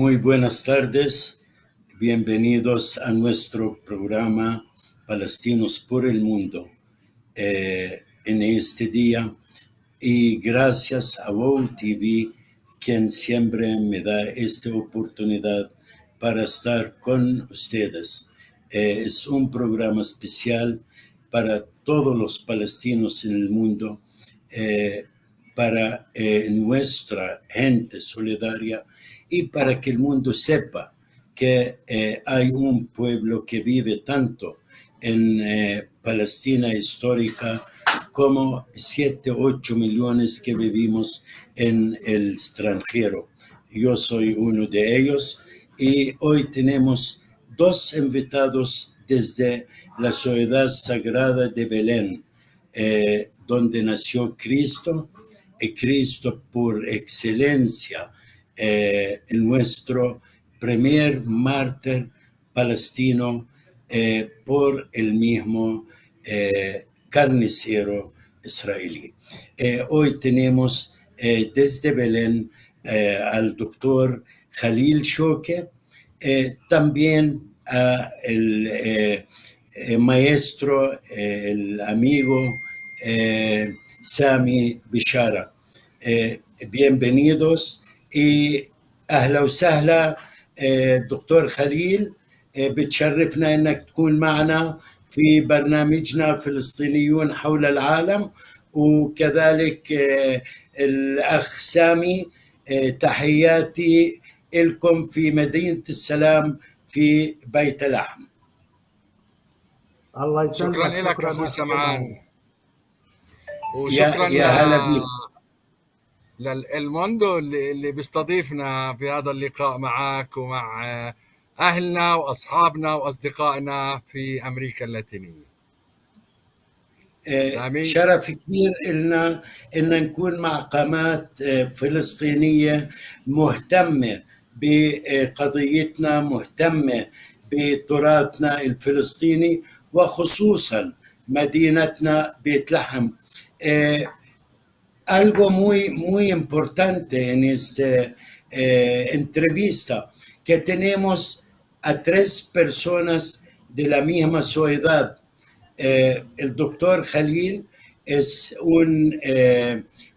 Muy buenas tardes, bienvenidos a nuestro programa Palestinos por el Mundo en este día y gracias a WOW TV quien siempre me da esta oportunidad para estar con ustedes. Es un programa especial para todos los palestinos en el mundo, para nuestra gente solidaria y para que el mundo sepa que hay un pueblo que vive tanto en Palestina histórica como 7-8 millones que vivimos en el extranjero. Yo soy uno de ellos y hoy tenemos dos invitados desde la ciudad sagrada de Belén, donde nació Cristo, y Cristo por excelencia, nuestro primer mártir palestino por el mismo carnicero israelí. Hoy tenemos desde Belén al doctor Khalil Shokeh, también al maestro, el amigo Sami Bishara. Bienvenidos y أهلا وسهلا دكتور خليل. بتشرفنا أنك تكون معنا في برنامجنا فلسطينيون حول العالم، وكذلك الأخ سامي، تحياتي لكم في مدينة السلام في بيت لحم. الله يسلمك. شكرا لك أخوي سمعان، وشكرا يا هلا بيك للموندو اللي بيستضيفنا في هذا اللقاء معك ومع أهلنا وأصحابنا وأصدقائنا في أمريكا اللاتينية. شرف كبير لنا إن نكون مع قناة فلسطينية مهتمة بقضيتنا، مهتمة بتراثنا الفلسطيني وخصوصا مدينتنا بيت لحم. Algo muy importante en esta entrevista, que tenemos a tres personas de la misma ciudad. El doctor Khalil es un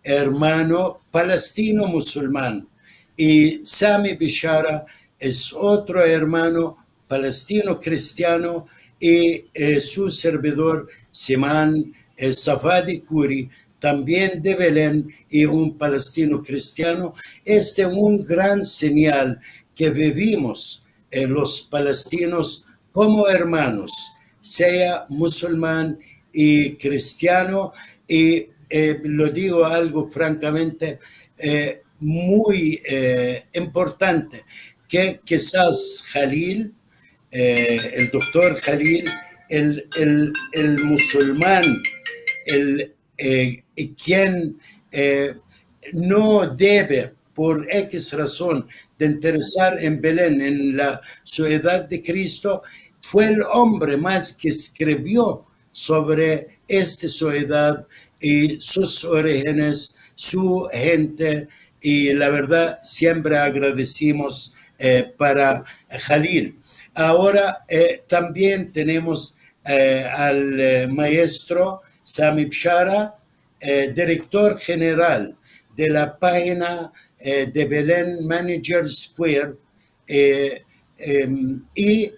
hermano palestino musulmán y Sami Bishara es otro hermano palestino cristiano y su servidor Simán Safadi Kuri, también de Belén y un palestino cristiano. Este es un gran señal que vivimos los palestinos como hermanos, sea musulmán y cristiano. Y lo digo algo francamente muy importante, que quizás Khalil, el doctor Khalil, el musulmán, quien no debe por X razón de interesar en Belén, en la ciudad de Cristo, fue el hombre más que escribió sobre esta ciudad y sus orígenes, su gente, y la verdad siempre agradecimos para Khalil. Ahora también tenemos al maestro Sami Bishara, director general de la página de Belén Manager Square y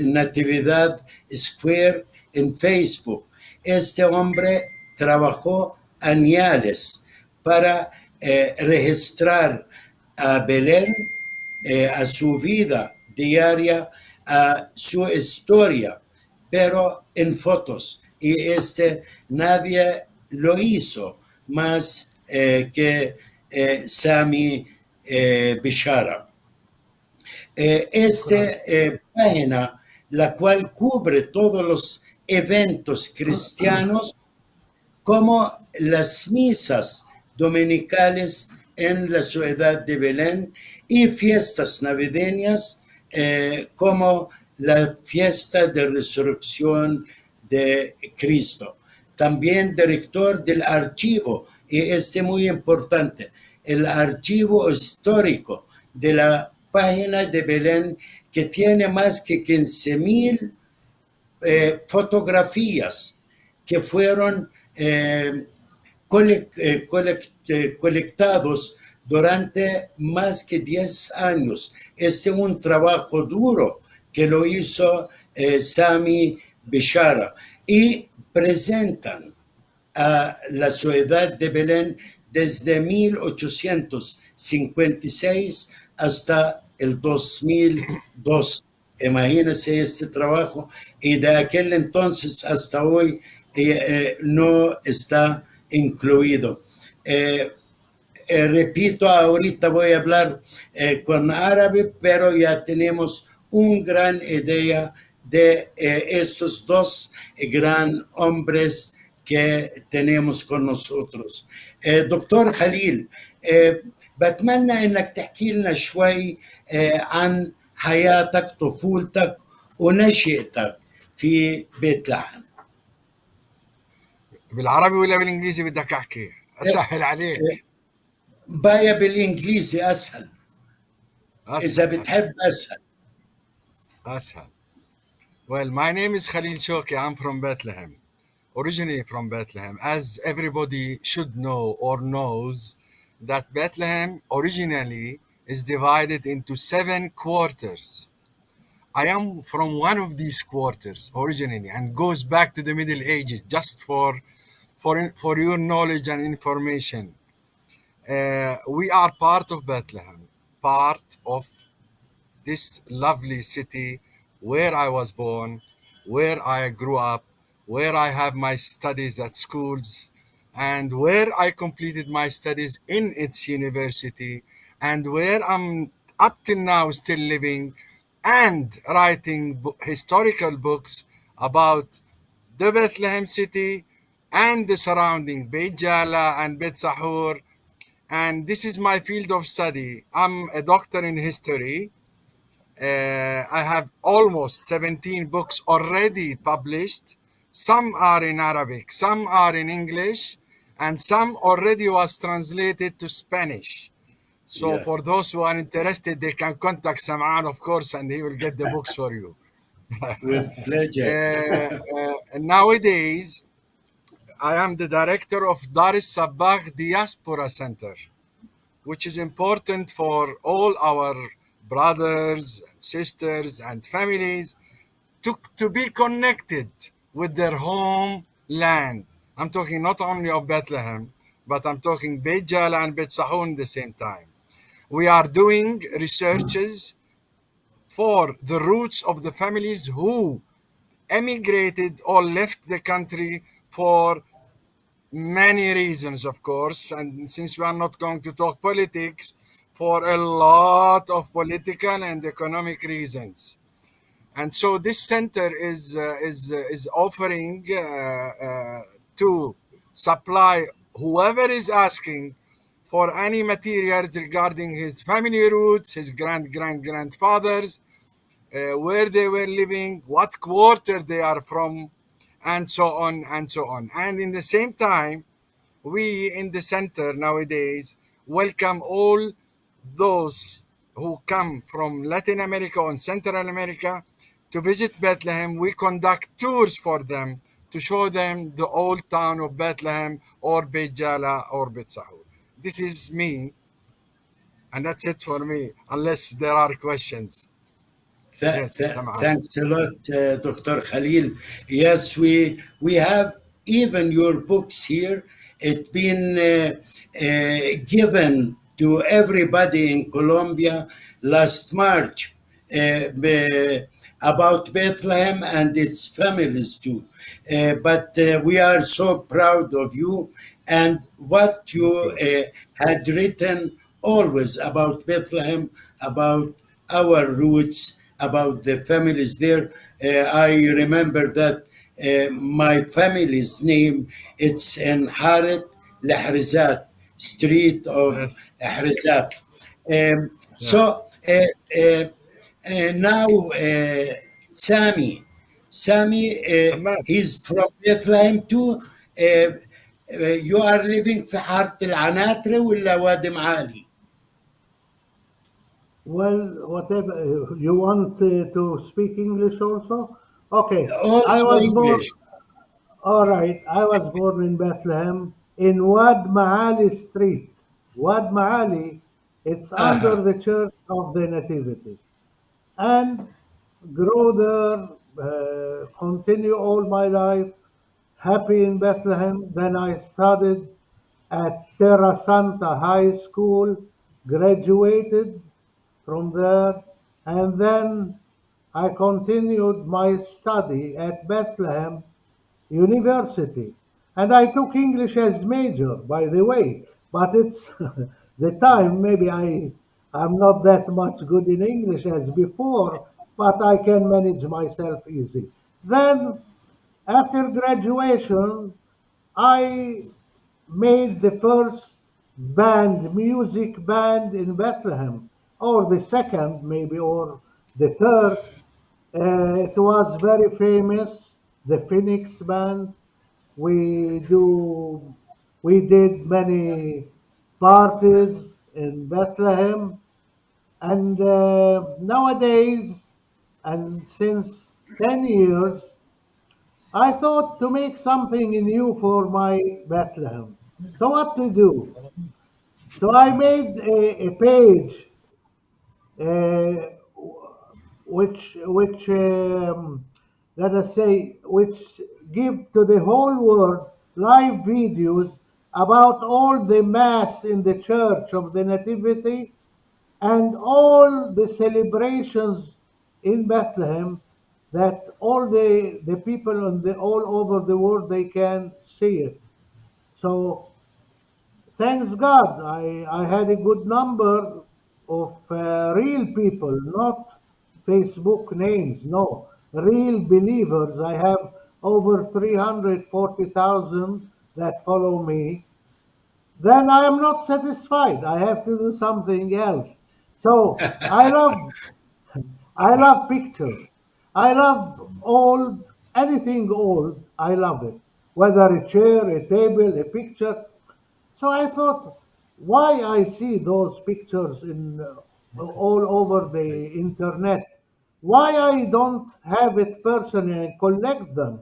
Natividad Square en Facebook. Este hombre trabajó años para registrar a Belén, a su vida diaria, a su historia, pero en fotos. Y nadie lo hizo más que Sami Bishara. Página, la cual cubre todos los eventos cristianos, como las misas dominicales en la ciudad de Belén y fiestas navideñas, como la fiesta de resurrección de Cristo. También director del archivo, y muy importante, el archivo histórico de la página de Belén, que tiene más que 15,000 fotografías que fueron colectados durante más que 10 años. Este es un trabajo duro que lo hizo Sami Bishara, y presentan a la ciudad de Belén desde 1856 hasta el 2002. Imagínense este trabajo, y de aquel entonces hasta hoy no está incluido. Repito, ahorita voy a hablar con árabe, pero ya tenemos una gran idea de estos dos gran hombres que tenemos con nosotros. دكتور خليل، بتمنى انك تحكي لنا شوي عن حياتك، طفولتك ونشأتك في بيت لحم. بالعربي ولا بالانجليزي بدك احكي؟ اسهل عليك. بايا بالانجليزي اسهل. اذا بتحب اسهل. Well, my name is Khalil Shokeh. I'm from Bethlehem, originally from Bethlehem. As everybody should know or knows, that Bethlehem originally is divided into 7 quarters. I am from one of these quarters originally, and goes back to the Middle Ages, just for your knowledge and information. We are part of Bethlehem, part of this lovely city where I was born, where I grew up, where I have my studies at schools, and where I completed my studies in its university, and where I'm up till now still living and writing historical books about the Bethlehem city and the surrounding Beit Jala and Beit Sahur. And this is my field of study. I'm a doctor in history. I have almost 17 books already published. Some are in Arabic, some are in English, and some already was translated to Spanish. So for those who are interested, they can contact Sam'an, of course, and he will get the books for you. With pleasure. Nowadays, I am the director of Dar es Sabah Diaspora Center, which is important for all our brothers and sisters and families to be connected with their homeland. I'm talking not only of Bethlehem, but I'm talking Beit Jala and Beit Sahun at the same time. We are doing researches for the roots of the families who emigrated or left the country for many reasons, of course, and since we are not going to talk politics, for a lot of political and economic reasons. And so this center is offering to supply whoever is asking for any materials regarding his family roots, his grandfathers, where they were living, what quarter they are from, and so on and so on. And in the same time, we in the center nowadays welcome all those who come from Latin America and Central America to visit Bethlehem. We conduct tours for them to show them the old town of Bethlehem or Beit Jala or Beit Sahur. This is me, and that's it for me, unless there are questions. Yes, Thanks a lot, Dr. Khalil. Yes, we have even your books here. It's been given to everybody in Colombia last March about Bethlehem and its families too. But we are so proud of you and what you had written always about Bethlehem, about our roots, about the families there. I remember that my family's name, it's in Haret Lahrizat, street of Lahrizat. So now Sami, he's from Bethlehem too. You are living في حارة العناترة ولا وادي معالي؟ Well, whatever you want to speak English also. Okay, I Also was born. English. All right, I was born in Bethlehem in Wad Maali Street. Wad Maali, it's under Uh-huh. the Church of the Nativity, and grew there. Continue all my life happy in Bethlehem. Then I studied at Terra Santa High School, graduated from there, and then I continued my study at Bethlehem University. And I took English as major, by the way, but it's the time maybe I'm not that much good in English as before, but I can manage myself easy. Then after graduation, I made the first band, music band in Bethlehem, or the second maybe, or the third. It was very famous, the Phoenix band. We do, we did many parties in Bethlehem, and nowadays, and since 10 years, I thought to make something new for my Bethlehem. So what to do? So I made a page uh, which let us say which give to the whole world live videos about all the mass in the church of the nativity and all the celebrations in Bethlehem, that all the people on the all over the world they can see it. So thanks God, I had a good number of real people, not Facebook names, no, real believers. I have over 340,000 that follow me. Then I am not satisfied. I have to do something else. So I love pictures. I love old, anything old. I love it. Whether a chair, a table, a picture. So I thought, why I see those pictures in all over the internet? Why I don't have it personally and collect them?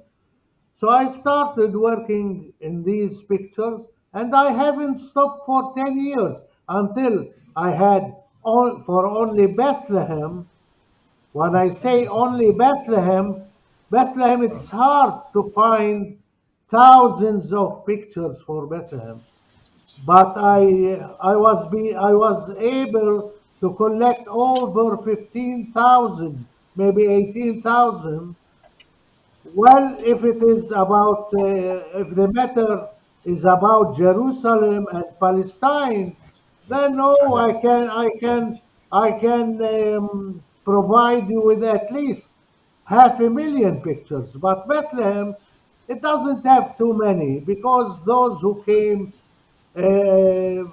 So I started working in these pictures, and I haven't stopped for 10 years until I had for only Bethlehem. When I say only Bethlehem, Bethlehem, it's hard to find thousands of pictures for Bethlehem. But I was able to collect over 15,000, maybe 18,000. Well, if it is about, if the matter is about Jerusalem and Palestine, then no, I can provide you with at least 500,000 pictures. But Bethlehem, it doesn't have too many because those who came uh,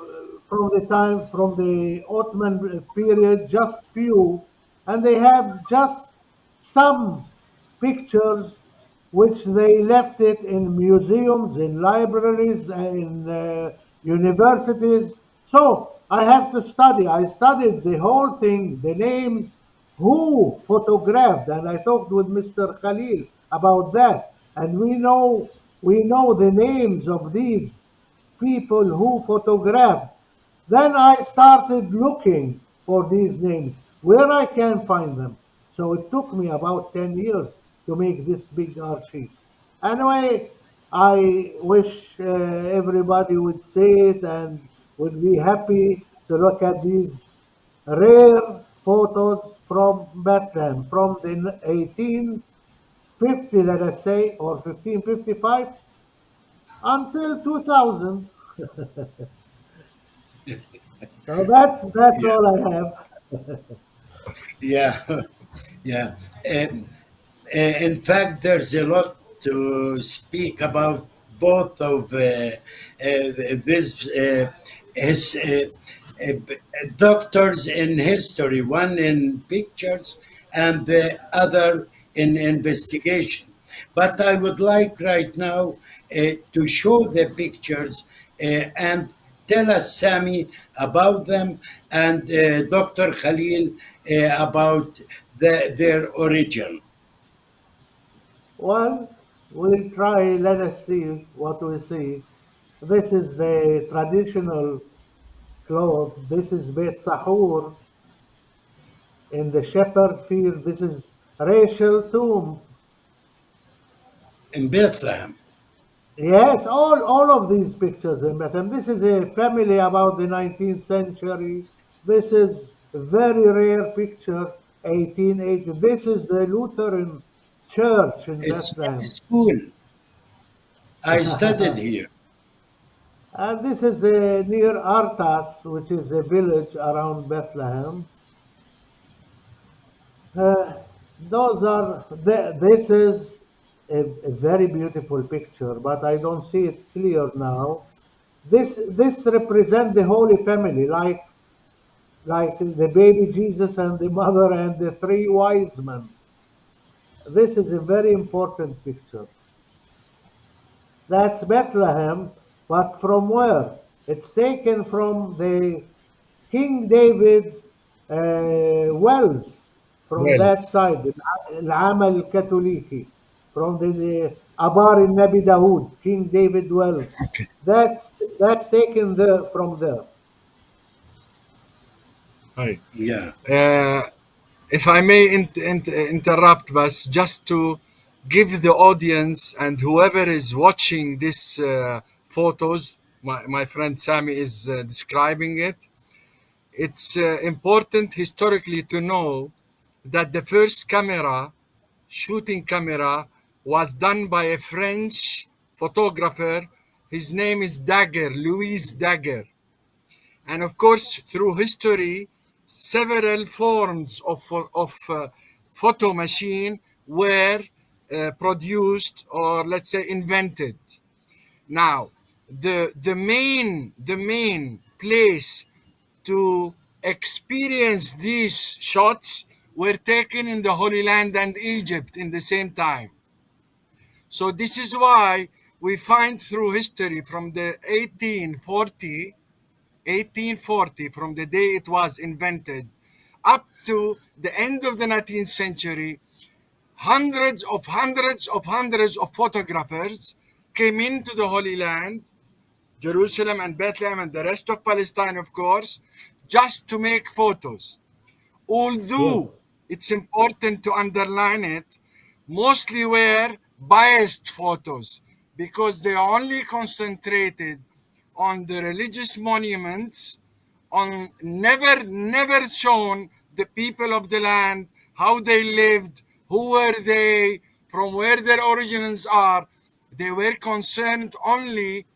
from the Ottoman period, just few, and they have just some pictures which they left it in museums, in libraries, in universities. So I have to study. I studied the whole thing, the names, who photographed, and I talked with Mr. Khalil about that. And we know the names of these people who photographed. Then I started looking for these names, where I can find them. So it took me about 10 years to make this big archive. Anyway, I wish everybody would see it and would be happy to look at these rare photos from Bethlehem from the 1850, let us say, or 1555 until 2000. So that's Yeah, all I have. yeah, yeah. Um, in fact, there's a lot to speak about both of this his doctors in history, one in pictures and the other in investigation. But I would like right now to show the pictures and tell us, Sami, about them, and Dr. Khalil about their origin. Well, we'll try. Let us see what we see. This is the traditional cloth. This is Beit Sahur in the shepherd field. This is Rachel tomb. In Bethlehem. Yes, all of these pictures in Bethlehem. This is a family about the 19th century. This is a very rare picture, 1880. This is the Lutheran church in It's my Bethlehem. school. I studied here. And this is near Artas, which is a village around Bethlehem. Those are this is a very beautiful picture, but I don't see it clear now. This represents the Holy Family, like the baby Jesus and the mother and the three wise men. This is a very important picture. That's Bethlehem, but from where? It's taken from the King David wells, from that Wells. side, العمل الكاثوليكي, from the Abar in Nabi Dawood, King David wells. Okay. That's taken there from there. Hi. Yeah. If I may interrupt, but just to give the audience and whoever is watching this photos, my friend Sami is describing it. It's important historically to know that the first shooting camera, was done by a French photographer. His name is Louis Daguerre. And of course, through history, several forms of photo machine were produced, or let's say invented. Now, the main place to experience these shots were taken in the Holy Land and Egypt in the same time. So this is why we find through history from the 1840, from the day it was invented up to the end of the 19th century, hundreds of photographers came into the Holy Land, Jerusalem and Bethlehem and the rest of Palestine, of course, just to make photos. Yes, Although it's important to underline it, mostly were biased photos because they only concentrated on the religious monuments, on never shown the people of the land, how they lived, who were they, from where their origins are. They were concerned only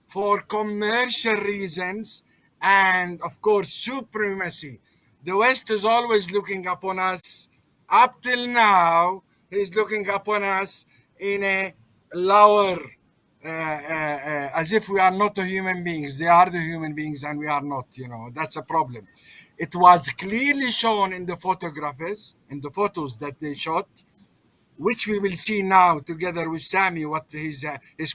for commercial reasons and, of course, supremacy. The West is always looking upon us, up till now, is looking upon us in a lower, as if we are not the human beings. They are the human beings and we are not, that's a problem. It was clearly shown in the photographs, in the photos that they shot, which we will see now together with Sami, what his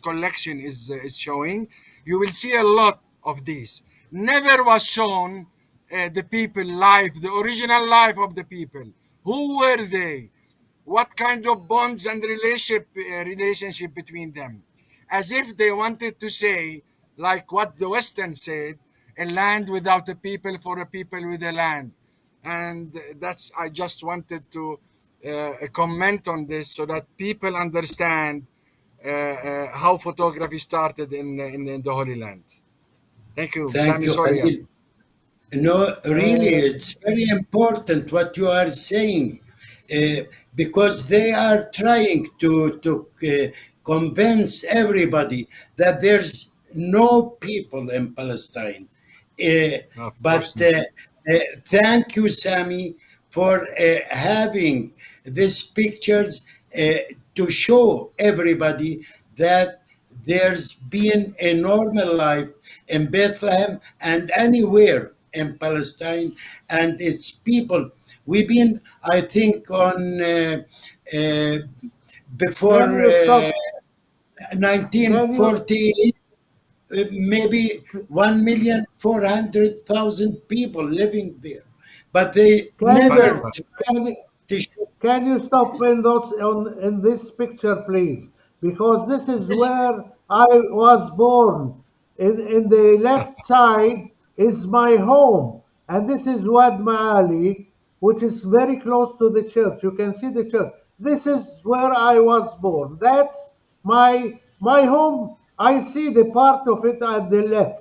collection is showing. You will see a lot of these. Never was shown the people life, the original life of the people. Who were they? What kind of bonds and relationship between them? As if they wanted to say, like what the Western said, a land without a people for a people with a land. And that's, I just wanted to comment on this so that people understand how photography started in the Holy Land. Thank you, Thank Sami. you, Sorry. Khalil. No, really, uh, it's very important what you are saying, uh, because they are trying to convince everybody that there's no people in Palestine. Uh, No, of but course not. thank you, Sami, for having these pictures to show everybody that there's been a normal life in Bethlehem and anywhere in Palestine and its people. We've been, I think, on uh, before can you stop? Can you 1948. maybe 1,400,000 people living there, but they Can Funny, never funny. you tried can to show can you stop in those in this picture, please? Because this is this. where I was born. In the left side is my home, and this is Wad Ma'ali, which is very close to the church. You can see the church. This is where I was born. That's my home. I see the part of it at the left.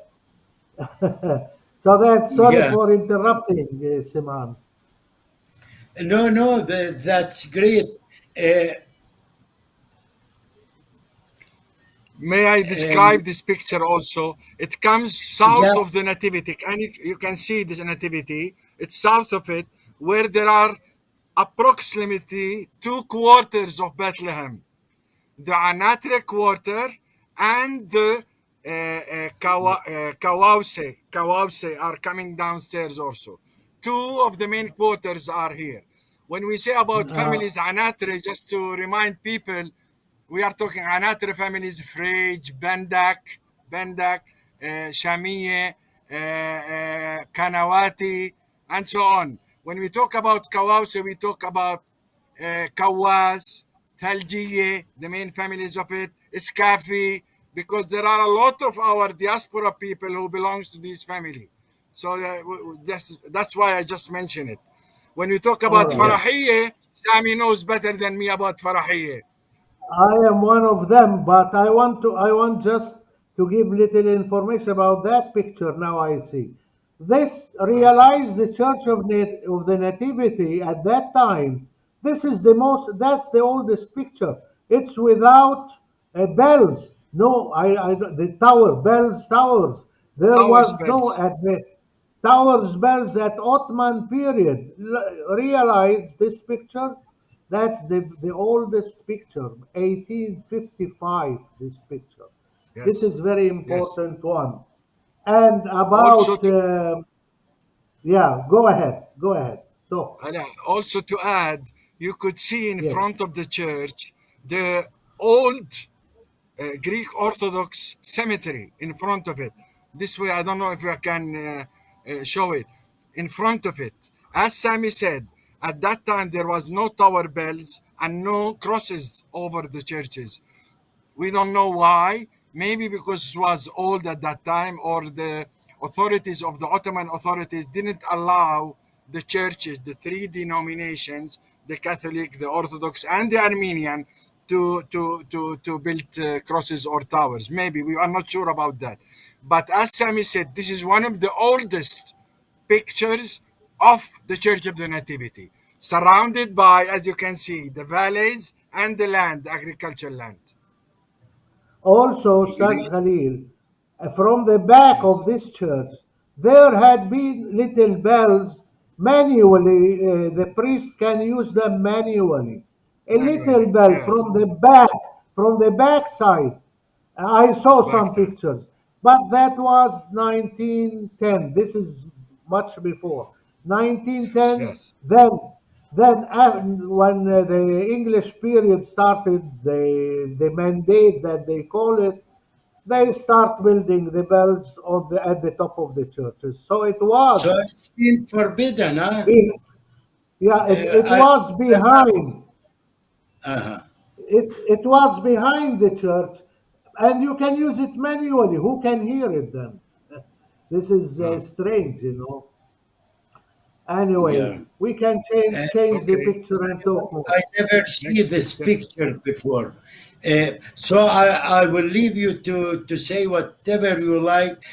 So that's sorry Yeah, for interrupting, Siman. no, no, that's great. Uh, May I um, describe this picture also? It comes yeah, south of the nativity. And you can see this nativity. It's south of it, where there are approximately 2 quarters of Bethlehem. The Anatre quarter and the Kawause are coming downstairs also. Two of the main quarters are here. When we say about Uh, families, Anatre, just to remind people, we are talking Anatre families, Frege, Bendak, Shamiye, Kanawati, and so on. When we talk about Kawause, we talk about Kawaz, Thaljiye, the main families of it, Iskafi, because there are a lot of our diaspora people who belongs to this family. So that's why I just mentioned it. When we talk all about right. yeah. Farahiyye, Sami knows better than me about Farahiyye. I am one of them, but I want just to give little information about that picture now I see. This I see. realized the Church of the Nativity at that time. This is that's the oldest picture. It's without bells. No, the towers. There Tower was no spells. at the towers bells at Ottoman period. Realize this picture? That's the oldest picture, 1855, this picture. This Yes. is very Yes. important one. And Also about, to yeah, go ahead, go ahead. Talk. also to add, you could see in Yes. front of the church the old Greek Orthodox cemetery in front of it. This way, I don't know if I can show it. In front of it, as Sami said, at that time there was no tower bells and no crosses over the churches. We don't know why. Maybe because it was old at that time, or the authorities of the Ottoman authorities didn't allow the churches, the three denominations, the Catholic, the Orthodox, and the Armenian, to build crosses or towers. Maybe we are not sure about that. But as Sami said, this is one of the oldest pictures of the Church of the Nativity, surrounded by, as you can see, the valleys and the land, the agricultural land. Also, Ustaz Great. Khalil, from the back of Yes. this church, there had been little bells manually. The priest can use them manually. A little Manually. bell Yes. from the back side. I saw Back some then. pictures, but that was 1910. This is much before 1910. Yes. When the English period started, the mandate that they call it, they start building the bells at the top of the churches. So it So was, it's been forbidden, huh? be, yeah, it I was behind. uh-huh. It was behind the church, and you can use it manually. Who can hear it then? This is Uh, strange, you know. Anyway, Yeah. we can Uh, change the okay. picture and talk more. I never see Next this picture. picture before. So I will leave you to say whatever you like.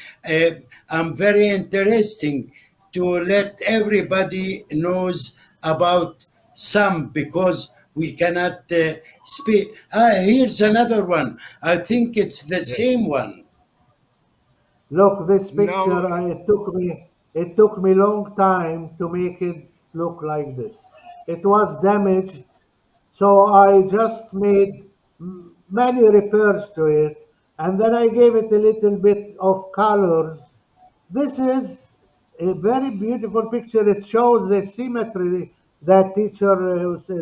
I'm very interesting to let everybody knows about some because we cannot speak. Here's another one. I think it's the Yes. same one. Look, this No. picture, it took me long time to make it look like this. It was damaged, so I just made many repairs to it, and then I gave it a little bit of colors. This is a very beautiful picture. It shows the symmetry that teacher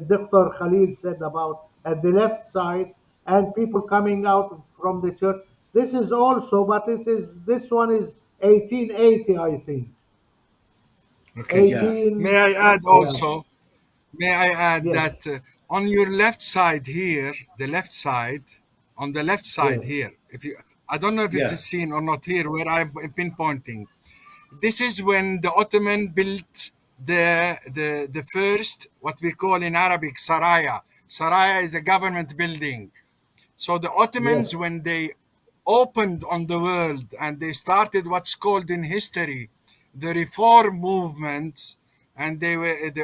Dr. Khalil said about at the left side and people coming out from the church. This is also, but this one is 1880, I think. Okay. Yeah, 18, May I add yeah, also? May I add yes, that on your left side here, the left side, on the left side yes, here, if you, I don't know if it yeah, is seen or not here, where I'm pinpointing. This is when the Ottoman built the first, what we call in Arabic, saraya. Saraya is a government building. So the yes, Ottomans, when they opened on the world and they started what's called in history the reform movements, and they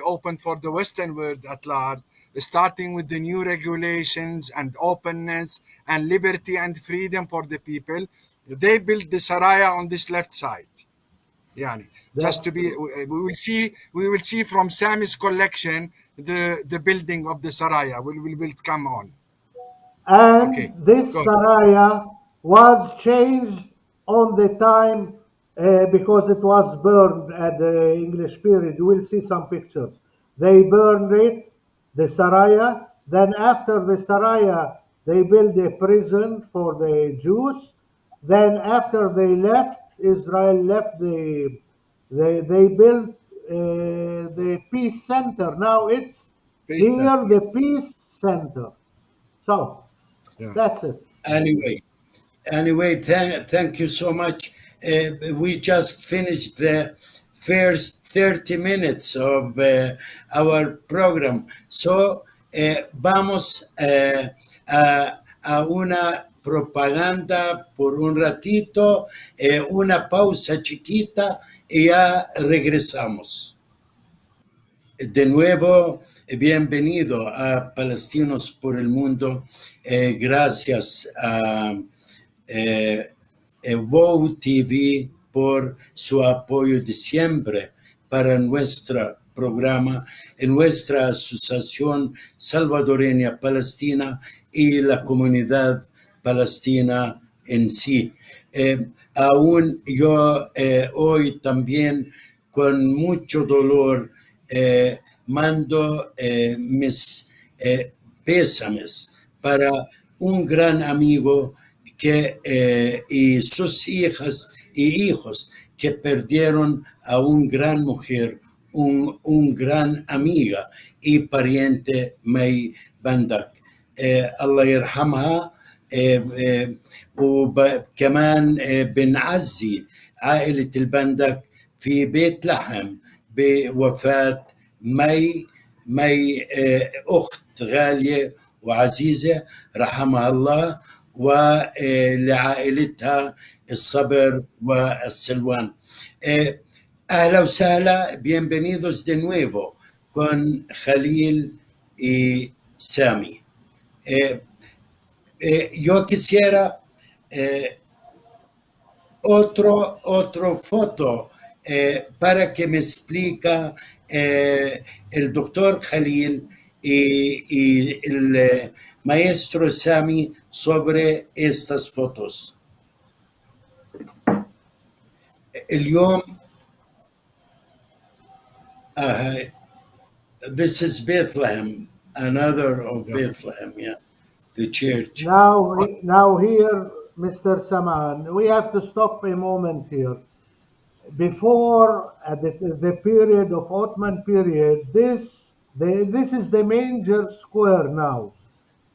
opened for the Western world at large, starting with the new regulations and openness and liberty and freedom for the people. They built the Saraya on this left side. Yani, just that's to be, true. we will see from Sami's collection the building of the Saraya will come on. Okay, And this go. Saraya was changed on the time because it was burned at the English period. You will see some pictures. They burned it, the Saraya. Then after the Saraya, they built a prison for the Jews. Then after they left, Israel left they built the Peace Center. Now it's Peace here, center. the Peace Center. So Yeah. that's it. anyway. Anyway, thank you so much. We just finished the first 30 minutes of our program. So, vamos a una propaganda por un ratito, una pausa chiquita y ya regresamos. De nuevo, bienvenido a Palestinos por el Mundo. Gracias a eh, WOW TV por su apoyo de siempre para nuestro programa, en nuestra asociación salvadoreña palestina y la comunidad palestina en sí. Aún yo hoy también con mucho dolor mando mis pésames para un gran amigo que, y sus hijas y hijos que perdieron a una gran mujer, un gran amiga y pariente May Bandak. الله يرحمها. وكمان بنعزي عائلة البندك في بيت لحم بوفاة مي أخت غالية وعزيزة رحمها الله، ولعائلتها الصبر والسلوان. أهلا وسهلا, bienvenidos de nuevo con Khalil y Sami. Yo quisiera otro foto para que me explica el doctor Khalil y el maestro Sami sobre estas fotos. اليوم this is Bethlehem, another of Yeah. Bethlehem, yeah, the church. Now here, Mr. Saman, we have to stop a moment here. Before at the period of Ottoman period, this is the manger square now,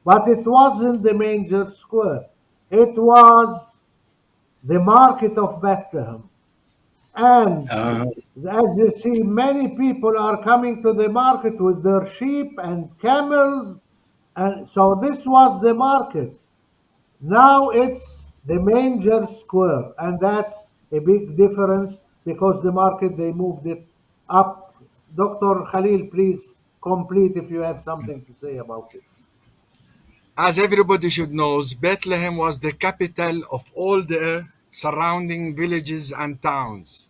but it wasn't the manger square. It was the market of Bethlehem, and Uh, as you see, many people are coming to the market with their sheep and camels, and so this was the market. Now it's the manger square, and that's a big difference because the market they moved it up. Dr. Khalil, please complete if you have something to say about it. As everybody should know, Bethlehem was the capital of all the surrounding villages and towns.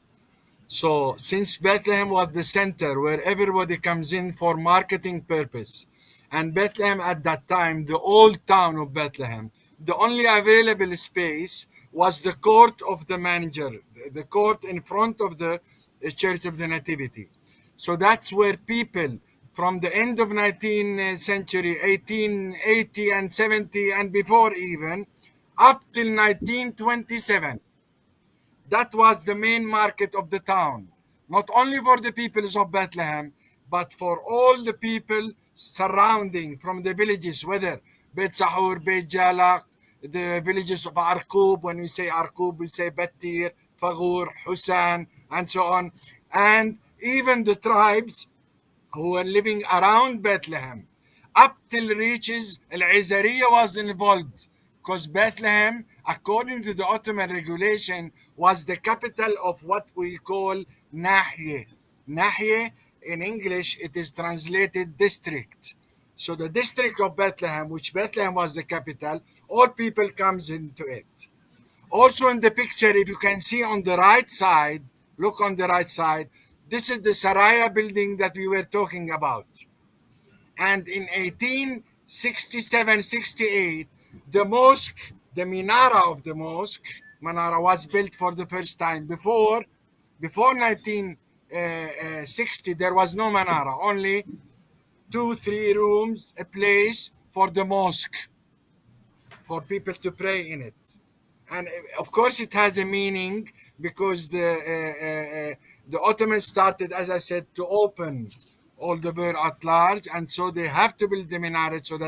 So, since Bethlehem was the center where everybody comes in for marketing purpose, and Bethlehem at that time, the old town of Bethlehem, the only available space was the court of the manager, the court in front of the Church of the Nativity. So that's where people from the end of 19th century, 1880 and 70 and before even, up till 1927. That was the main market of the town, not only for the peoples of Bethlehem, but for all the people surrounding from the villages, whether Beit Sahur, Beit Jalak, the villages of Arqub. When we say Arqub, we say Battir, Fagur, Husan, and so on. And even the tribes who were living around Bethlehem up till reaches Al-Izariya was involved, because Bethlehem, according to the Ottoman regulation, was the capital of what we call Nahiye. Nahiye, in English, it is translated district. So the district of Bethlehem, which Bethlehem was the capital, all people comes into it. Also in the picture, if you can see on the right side, look on the right side, this is the Saraya building that we were talking about. And in 1867-68, the mosque, the minara of the mosque, Manara, was built for the first time. Before 1960, there was no Manara, only 2-3 rooms, a place for the mosque, for people to pray in it. And of course, it has a meaning, because the Ottomans started, as I said, to open all the world at large, and so they have to build the minaret, so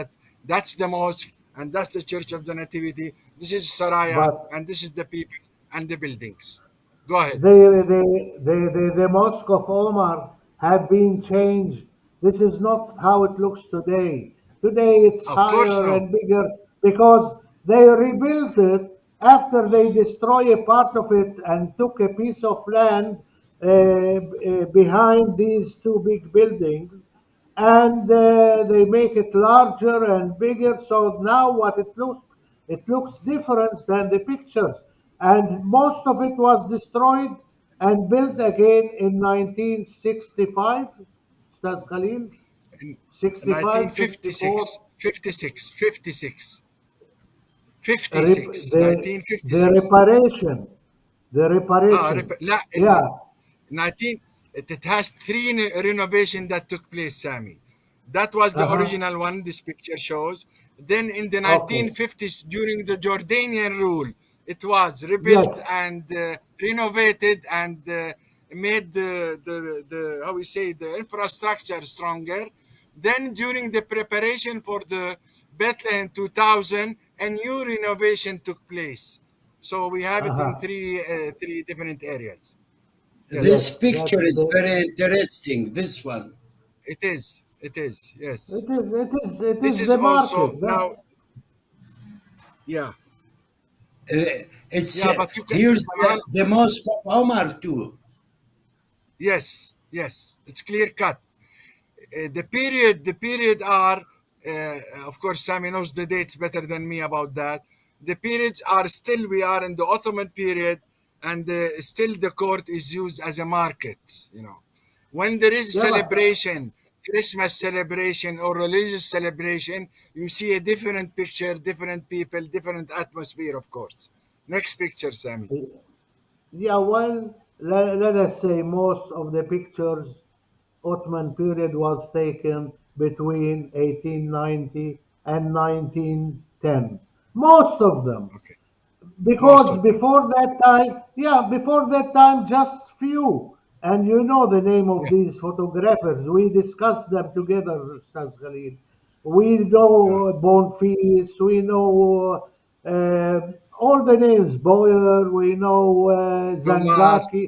that's the mosque and that's the Church of the Nativity. This is Saraya, But and this is the people and the buildings. Go ahead. the Mosque of Omar have been changed. This is not how it looks today. Today it's Of course, higher no. and bigger because they rebuilt it after they destroy a part of it and took a piece of land behind these two big buildings, and they make it larger and bigger. So now what it looks different than the pictures. And most of it was destroyed and built again in 1965. Ustaz Khalil, In 65, 54. 1956, 56, 56, Rep- 56, the the 1956. reparation, the reparation. لا Yeah. 19, it has three renovation that took place, Sami. That was the Uh-huh. original one this picture shows. Then in the Okay. 1950s, during the Jordanian rule, it was rebuilt Yes. and renovated and made the how we say, the infrastructure stronger. Then during the preparation for the Bethlehem 2000, a new renovation took place. So we have it in Uh-huh. three different areas. This Yes, Yes. picture That's is the. very interesting. This one. it is. It is. It Yes. is. It is. It This is is the also market. now. That's. Yeah. It's Yeah, but you can. here's the mosque of Omar too. Yes. Yes. It's clear cut. The period are, of course, Sami knows the dates better than me about that. The periods are still, we are in the Ottoman period, and still the court is used as a market. When there is Yeah, but celebration, Christmas celebration or religious celebration, you see a different picture, different people, different atmosphere, of course. Next picture, Sami. yeah, well, let us say most of the pictures Ottoman period was taken between 1890 and 1910. Most of them. Okay. Most Because of them. before that time, just few. And you know the name of Yeah. these photographers. We discussed them together, Ustaz Khalil. We Yeah. know Bonfils, we know all the names, Boyer, we know Dumas, Zangaki.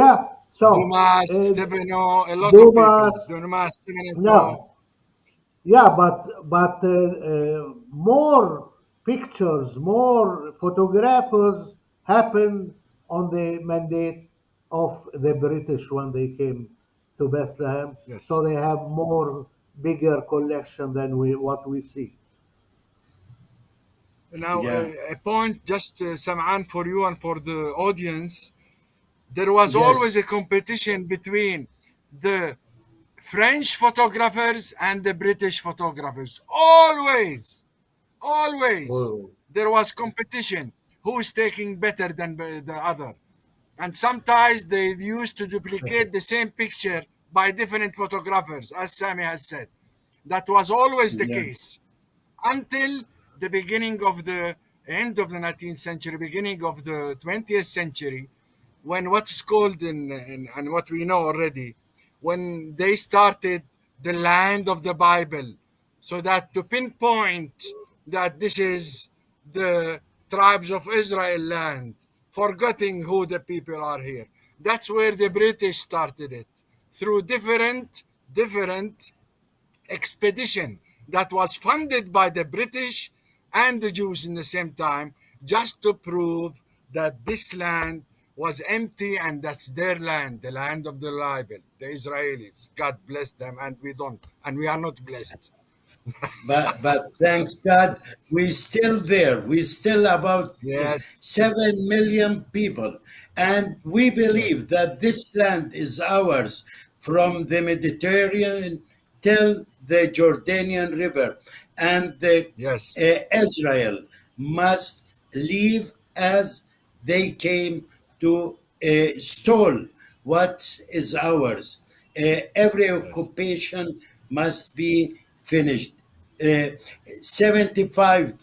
Yeah, so Dumas, Stefano, a lot of people. Dumas, Dumas, Stefano. no, yeah, but more pictures, more photographers happened on the mandate of the British when they came to Bethlehem. Yes. So they have more bigger collection than what we see. Now, Yeah. a point just, Sam'an, for you and for the audience. There was always Yes. a competition between the French photographers and the British photographers. Always, always. Oh, There was competition. Who is taking better than the other? And sometimes they used to duplicate the same picture by different photographers, as Sami has said. That was always the Yeah. case until the beginning of the end of the 19th century, beginning of the 20th century, when what's called in and what we know already, when they started the land of the Bible, so that to pinpoint that this is the tribes of Israel land, forgetting who the people are here. That's where the British started it through different expedition that was funded by the British and the Jews in the same time, just to prove that this land was empty and that's their land, the land of the Bible, the Israelis. God bless them, and we don't, and we are not blessed. But thanks God, we're still there. We're still about Yes, 7 million people. And we yes, believe that this land is ours from the Mediterranean till the Jordanian River. And the yes, Israel must leave as they came to stole what is ours. Every yes, occupation must be finished. Uh, 75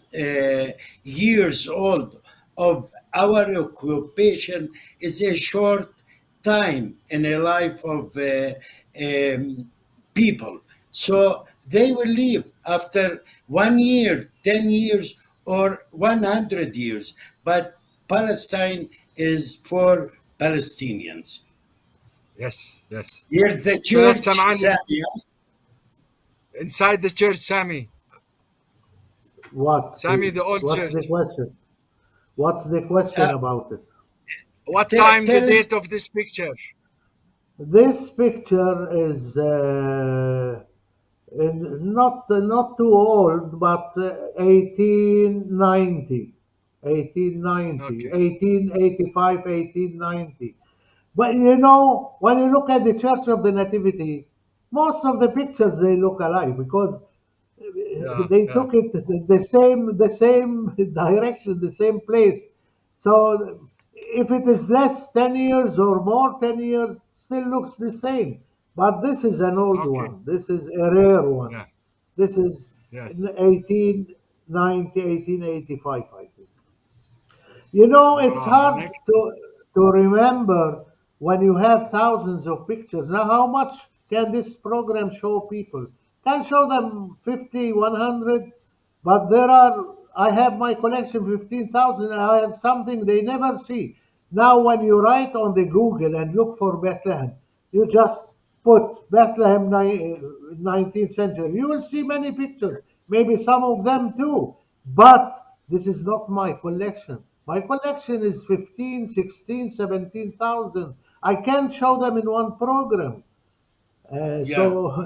years old of our occupation is a short time in a life of people. So they will leave after 1 year, 10 years, or 100 years. But Palestine is for Palestinians. yes, yes. Here's the So that's a church, معلم Sami. inside the church, Sami. What? Sami, the old What's the church. question? What's the question Uh, about it? What time, the tell us, date of this picture? This picture is not too old, but 1890, Okay. 1885, 1890. But you know, when you look at the Church of the Nativity, most of the pictures they look alike because Yeah, they yeah. took it the same direction, the same place. So if it is less 10 years or more 10 years, still looks the same. But this is an old Okay. one. This is a rare one. Yeah. This is Yes. 1890, 1885, I think. You know, it's hard Next. to remember when you have thousands of pictures. Now, how much can this program show people? Can show them 50, 100, but I have my collection 15,000. I have something they never see. Now, when you write on the Google and look for Bethlehem, you just put Bethlehem 19th century. You will see many pictures, maybe some of them too. But this is not my collection. My collection is 15, 16, 17,000. I can't show them in one program. yeah, So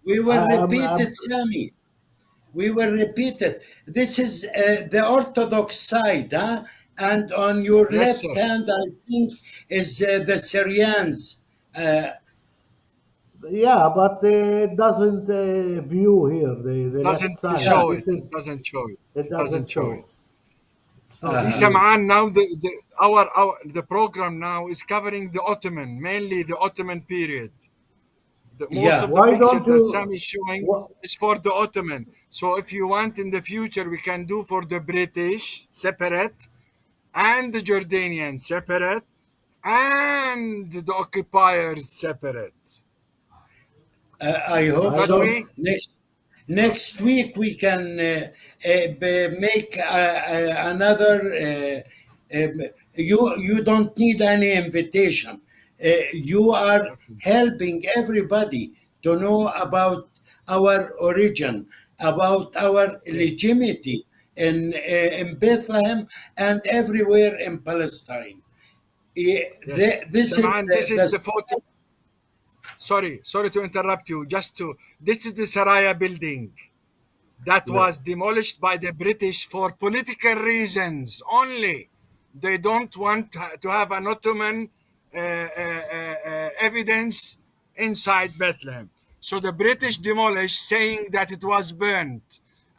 we will repeat I'm it, Sami. We will repeat it. This is the Orthodox side, huh? And on your Yes, left sir. hand, I think, is the Syrians. Uh, yeah, but it doesn't view here the left Doesn't side. yeah, show This it. is It doesn't show it. it It doesn't doesn't show it. show. It's not uh, viewed. Isamaan, now the program now is covering the Ottoman, mainly the Ottoman period. Most yeah. of the Why pictures don't that Sam you? is showing wh- is for the Ottoman. So if you want in the future, we can do for the British separate, and the Jordanian separate, and the occupiers separate. I hope I Got so. don't. me? Next week we can make another. You don't need any invitation. You are Okay. helping everybody to know about our origin, about our Yes. legitimacy in Bethlehem and everywhere in Palestine. Yes. This is Saman, this is the the photo. Sorry to interrupt you. This is the Saraya building that Yeah. was demolished by the British for political reasons only. They don't want to have an Ottoman evidence inside Bethlehem. So the British demolished, saying that it was burned.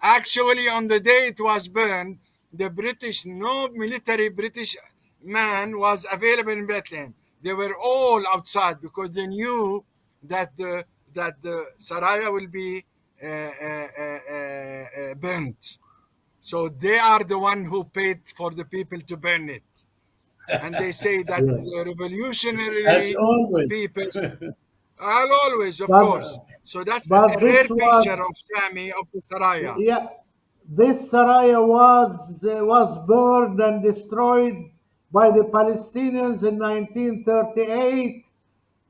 Actually, on the day it was burned, the British, no military British man was available in Bethlehem. They were all outside because they knew that the Saraya will be burnt. So they are the one who paid for the people to burn it. And they say that Yes. the As revolutionary always. people, I'll always, of But course. So that's but a rare this picture was, of Sami of the Saraya. yeah, this Saraya was burned and destroyed by the Palestinians in 1938,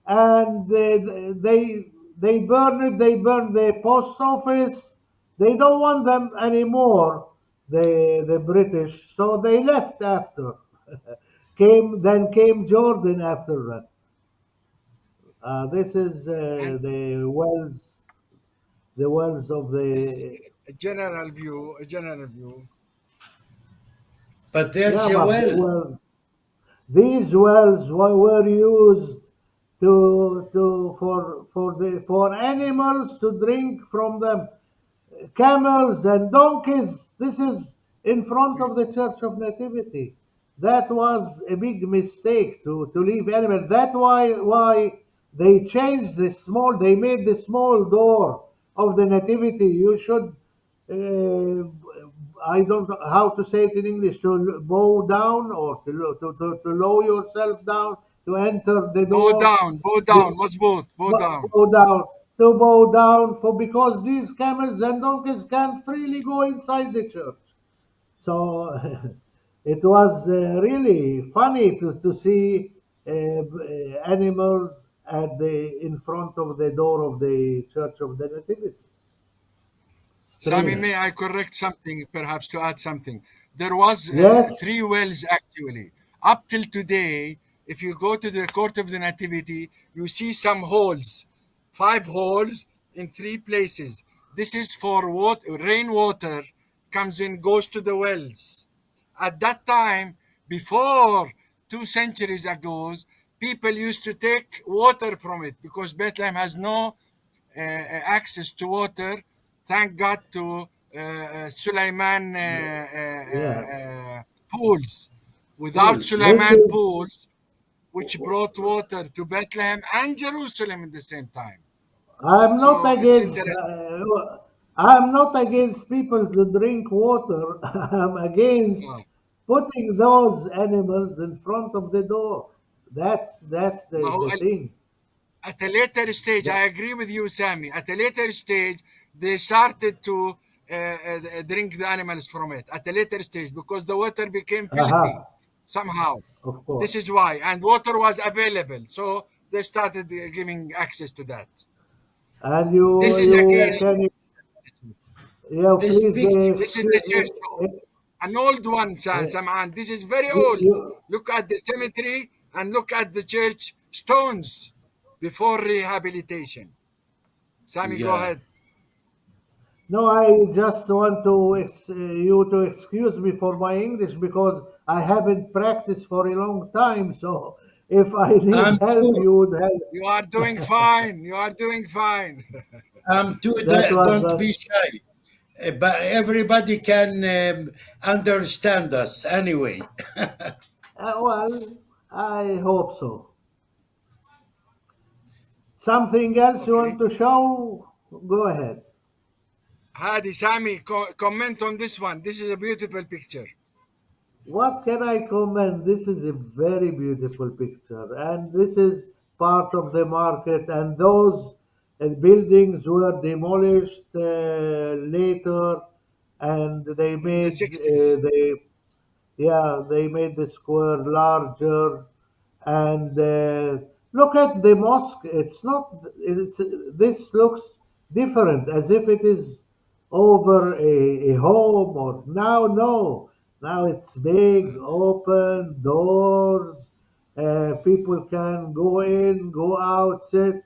and they burned it. They burned the post office. They don't want them anymore, the British. So they left after. Came Jordan after that. This is And the wells of this is the, a general view. But there's yeah, a but well. these wells were used for animals to drink from them, camels and donkeys. This is in front of the Church of Nativity. That was a big mistake to leave animals. That's why they changed the small. They made the small door of the Nativity. You should. Uh, I don't know how to say it in English. To bow down or to lower yourself down to enter the door. Bow down, mazboot, bow down. Bow down, to bow down, for because these camels and donkeys can freely go inside the church. So it was really funny to see animals at the in front of the door of the Church of the Nativity. Sami, Strange. may I correct something, perhaps to add something? There was Yes. three wells actually. Up till today, if you go to the court of the Nativity, you see some holes, five holes in three places. This is for what rainwater comes in, goes to the wells. At that time, before 2 centuries ago, people used to take water from it because Bethlehem has no access to water. Thank God to Sulaiman Yeah. pools. Without Pools, This yeah. Sulaiman is. pools, which brought water to Bethlehem and Jerusalem at the same time. I'm not So it's against. interesting. I'm not against people to drink water. I'm against Wow. putting those animals in front of the door. That's ما هو the thing. at a later stage, I That, agree with you, Sammy. At a later stage, they started to drink the animals from it. At a later stage, because the water became filthy aha, somehow. of This course. is why, and water was available, so they started giving access to that. And This is you again, can, yeah, This please, picture, this is the church, an old one, uh, Sam'an. This is very you, old. you, Look at the cemetery and look at the church stones before rehabilitation. Sammy, go yeah. ahead. no, I just want to you to excuse me for my English because I haven't practiced for a long time. So if I need I'm help, too, you would You are doing help. fine. You are doing fine. I'm too, That was don't be shy. But everybody can understand us anyway. well, I hope so. Something else you want Okay. to show? Go ahead. Hadi, Sami, comment on this one. This is a beautiful picture. What can I comment? This is a very beautiful picture, and this is part of the market. And those buildings were demolished later, and they In the made 60s. they made the square larger. And look at the mosque. It's not. It's, this looks different, as if it is over a home. Or now, no. Now it's big, open doors. People can go in, go out, sit.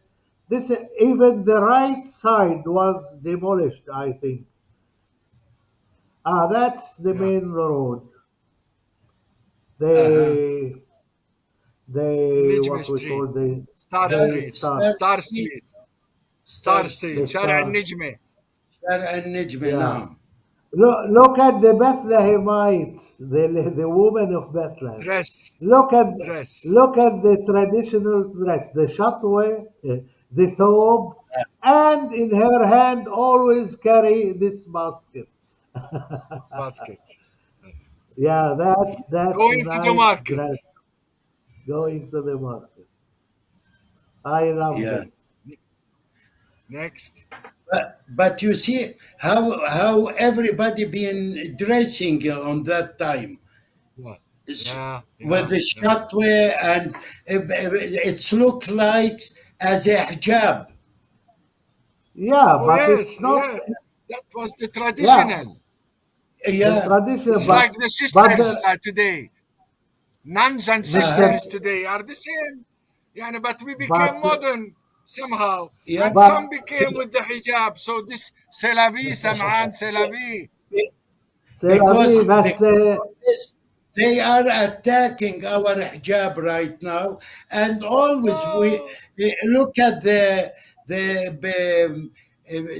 This even the right side was demolished, I think. That's the Yeah. main road. Uh-huh. They Nijme what we Street. call Star they Street. start Star Street, Street. Star Star Street. Street. they شارع start النجمة. شارع النجمة yeah. نعم. Look at the Bethlehemites, the woman of Bethlehem. Dress. Look at Dress. look at the traditional dress, the shatwe, the thobe, and in her hand always carry this basket. basket. Yeah, that's a Going to the nice market. dress. Going to the market. I love Yeah. this. Next. But you see how everybody been dressing on that time. Yeah, S- yeah, with yeah, the yeah. shotway, and it's look like as a hijab. Yeah, Oh but yes, it's not. yeah. That was the Yeah, traditional. the Yeah. tradition, It's So, like the but sisters the today. Nuns and Mr. sisters today are the same. Yeah, but we became But modern somehow. yeah. And but some became with the hijab. So this c'est la vie, Sam'an, c'est la vie. Tel Aviv has Because of this, they are attacking our hijab right now, and always we No. look at the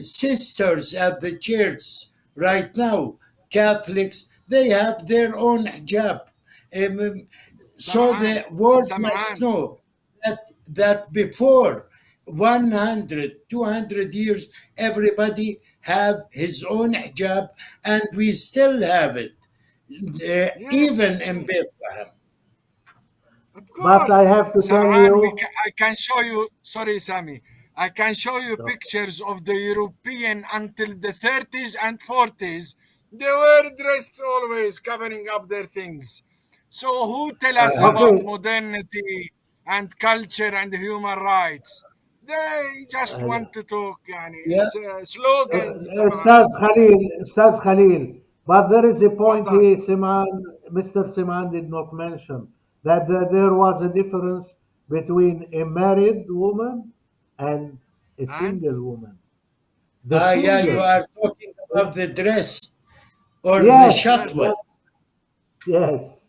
sisters at the church right now, Catholics. They have their own hijab. Um, so Sam'an, the world must Sam'an. know that before 100, 200 years, everybody have his own hijab, and we still have it, Yes, even in yes. Bethlehem. Of but I course, have to tell Sam'an, you, I can show you. Sorry, Sami. I can show you no, pictures of the European until the 30s and 40s. They were dressed always covering up their things. So who tell us Uh, about okay, modernity and culture and human rights? They just uh, want to talk. Yani. yeah, It's slogans, Sam'an. Ustaz Khalil, but there is a point Fadal. here, Mr. Siman did not mention that there was a difference between a married woman and a And single woman. The yeah, you single, are talking about the dress or the yes, shatwa. yes, yes. yes.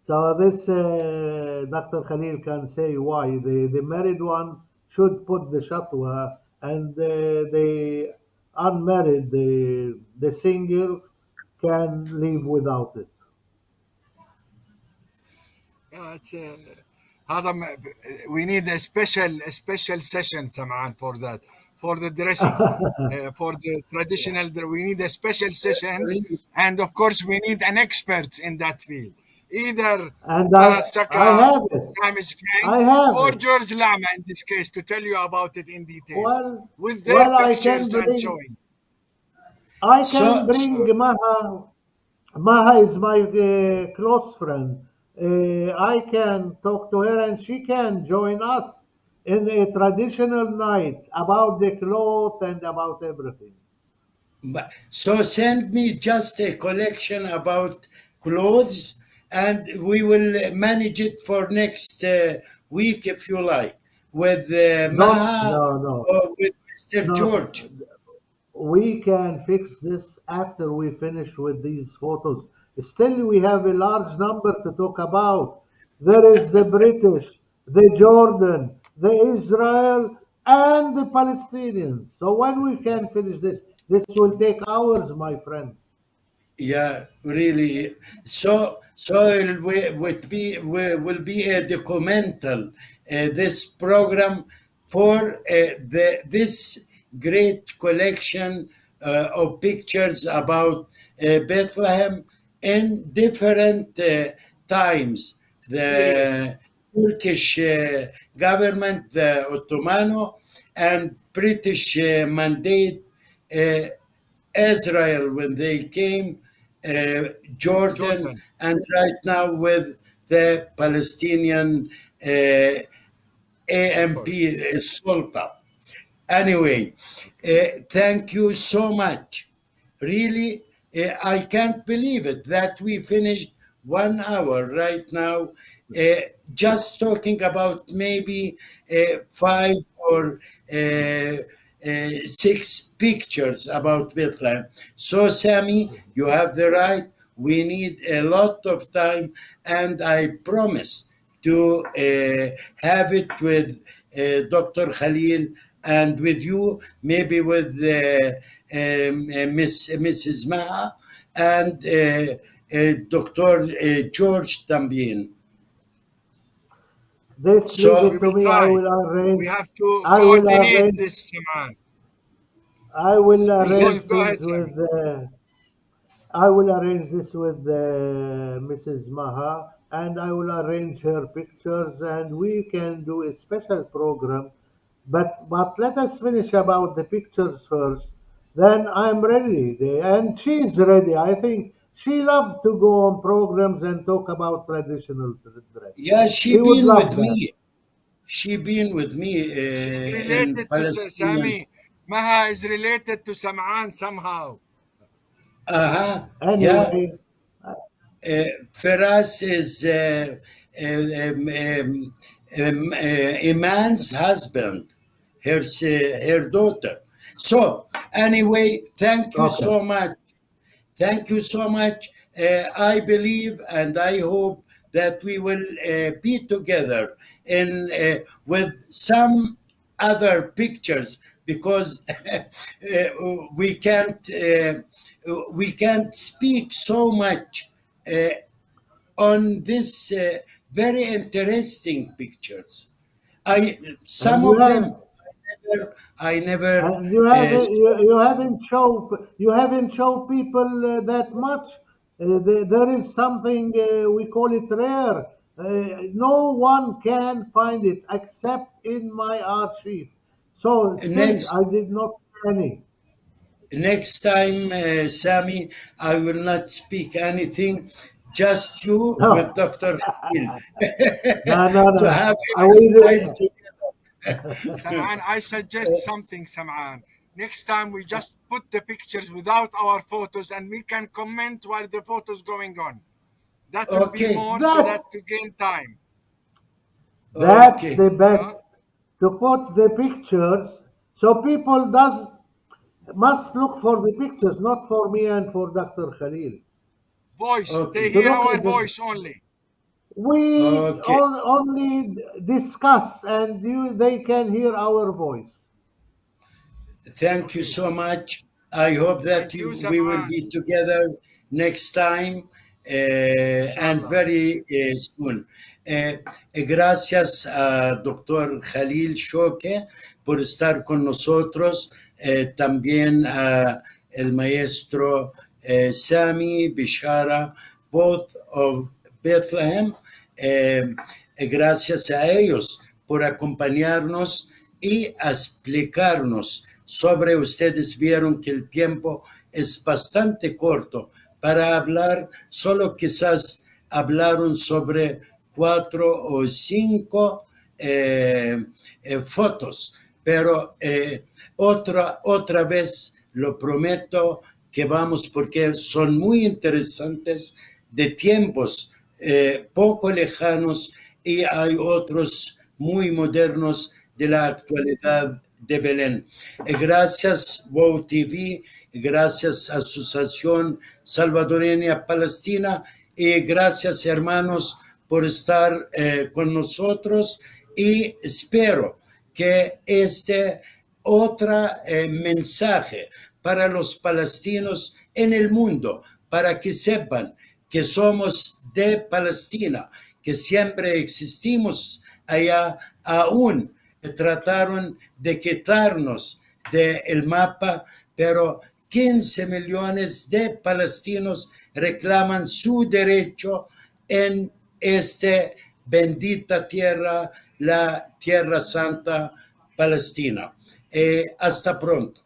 So this Dr. Khalil can say why the married one should put the shatwa and the unmarried, the single can live without it. It's هذا we need a special session سمعان for that for the dressing for the traditional we need a special sessions Really? and of course we need an expert in that field either And Taha I Saka, have it. Sami's friend I have or it. George Lama in this case to tell you about it in details Well, with their well, pictures and showing. I can So, bring Maha. Maha is my close friend. I can talk to her and she can join us in a traditional night about the cloth and about everything. so send me just a collection about clothes, and we will manage it for next week if you like, with No, Maha no, no, or with Mr. no. George. We can fix this after we finish with these photos. Still, we have a large number to talk about. There is the British, the Jordan, the Israel, and the Palestinians. So when we can finish this, this will take hours, my friend. Yeah, really. So it will be a documental, this program for this great collection of pictures about Bethlehem in different times. Periods. The Turkish government, the Ottoman, and British mandate. Uh, Israel when they came, Jordan, Jordan. and right now with the Palestinian uh, AMP Authority. Sultan. Anyway, thank you so much. Really, I can't believe it that we finished 1 hour right now, just talking about maybe five or six pictures about Bethlehem. So, Sami, you have the right. We need a lot of time, and I promise to have it with Dr. Khalil and with you, maybe with Mrs. Maha and Dr. George Tambien. This leave So, We it to will me. try. We have to I will coordinate arrange, this, man. I will yeah, arrange Go ahead, things Sammy. I will arrange this with Mrs. Maha, and I will arrange her pictures, and we can do a special program. But let us finish about the pictures first. Then I'm ready, and she's ready. I think she loves to go on programs and talk about traditional dress. Yeah, she She would been love with that. me. She been with me She's in related to Palestinians. Sami. Maha is related to Sam'an somehow. Uh-huh. Yeah. Anyway, Firas is Iman's husband, her daughter. So, anyway, thank you okay. so much. Thank you so much. I believe and I hope that we will be together in with some other pictures because we can't we can't speak so much uh, on this very interesting pictures. I And some you of have them I never And you haven't show people that much. There is something we call it rare. No one can find it except in my archive. So still, next I did not see any. next time, Sami, I will not speak anything, just you with No, Dr. Khalil no, no, to no. have I nice time will. together. Sam'an, I suggest something, Sam'an. Next time we just put the pictures without our photos and we can comment while the photos going on. That will be Okay, more so That's that to gain time. that's okay. the best Huh? to put the pictures so people does must look for the pictures, not for me and for Dr. Khalil. Voice. They Okay, To hear look our at the voice only. we okay. only discuss and they can hear our voice. Thank you Okay. so much. I hope that Thank you, we will Sam'an. be together next time and Inshallah. very soon. Gracias a doctor Khalil Shokeh por estar con nosotros. También a el maestro Sami, Bishara, both of Bethlehem. Gracias a ellos por acompañarnos y explicarnos sobre. Ustedes vieron que el tiempo es bastante corto para hablar, solo quizás hablaron sobre 4 o 5 fotos, pero otra vez lo prometo que vamos porque son muy interesantes de tiempos poco lejanos y hay otros muy modernos de la actualidad de Belén. Gracias, WOW TV, gracias Asociación Salvadoreña Palestina y gracias, hermanos, por estar con nosotros y espero que este otro mensaje para los palestinos en el mundo, para que sepan que somos de Palestina, que siempre existimos allá, aún trataron de quitarnos del mapa, pero 15 millones de palestinos reclaman su derecho en esta bendita tierra, la Tierra Santa Palestina. Hasta pronto.